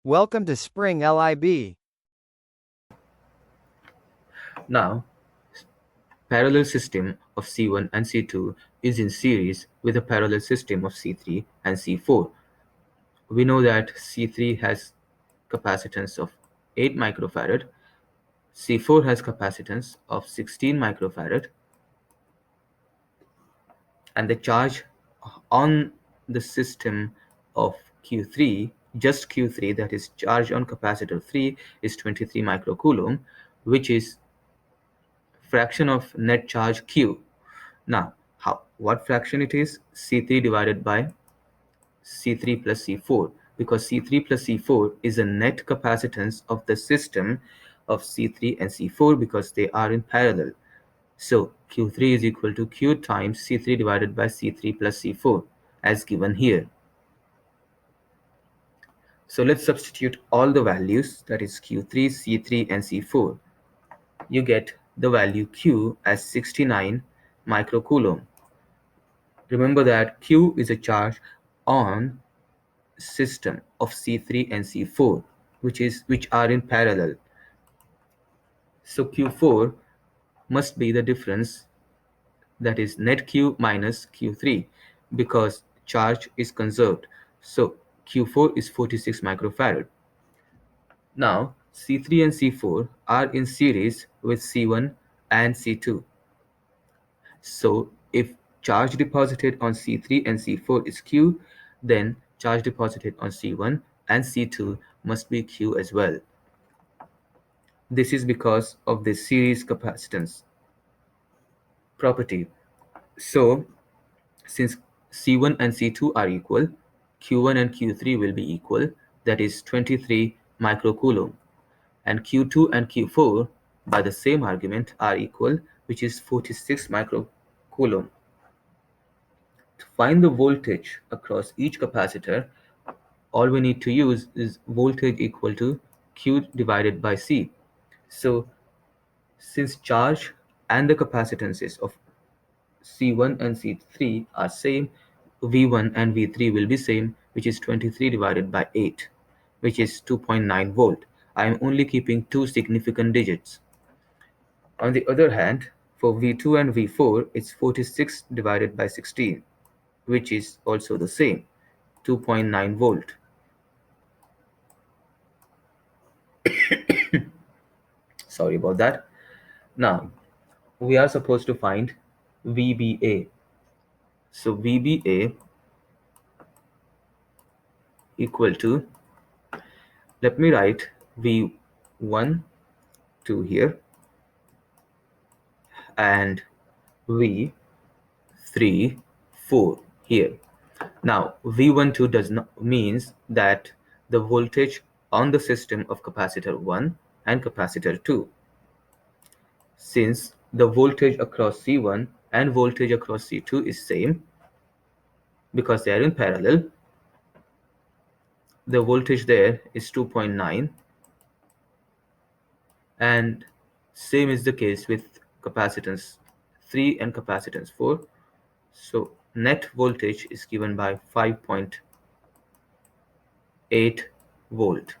Welcome to Spring LIB. Now, parallel system of C1 and C2 is in series with a parallel system of C3 and C4. We know that C3 has capacitance of 8 microfarad, C4 has capacitance of 16 microfarad, and the charge on the system of Q3, just Q3, that is charge on capacitor 3, is 23 microcoulomb, which is fraction of net charge Q. Now, what fraction it is? C3 divided by C3 plus C4, because C3 plus C4 is a net capacitance of the system of C3 and C4 because they are in parallel. So Q3 is equal to Q times C3 divided by C3 plus C4 as given here. So let's substitute all the values, that is Q3, C3 and C4. You get the value Q as 69 microcoulomb. Remember that Q is a charge on system of C3 and C4 which are in parallel. So Q4 must be the difference, that is net Q minus Q3, because charge is conserved. So Q4 is 46 microfarad. Now C3 and C4 are in series with C1 and C2. So if charge deposited on C3 and C4 is Q, then charge deposited on C1 and C2 must be Q as well. This is because of the series capacitance property. So since C1 and C2 are equal, Q1 and Q3 will be equal, that is 23 microcoulomb, and Q2 and Q4 by the same argument are equal, which is 46 microcoulomb. To find the voltage across each capacitor, all we need to use is voltage equal to Q divided by C. So since charge and the capacitances of C1 and C3 are same, V1 and V3 will be same, which is 23 divided by 8, which is 2.9 volt. I am only keeping two significant digits. On the other hand, for V2 and V4, it's 46 divided by 16, which is also the same, 2.9 volt. Sorry about that. Now, we are supposed to find VBA. So VBA equal to, let me write V1, 2 here, and V3, 4 here. Now V12 does not means that the voltage on the system of capacitor 1 and capacitor 2. Since the voltage across C1 and voltage across C2 is same because they are in parallel, the voltage there is 2.9, and same is the case with capacitance 3 and capacitance 4. So net voltage is given by 5.8 volt.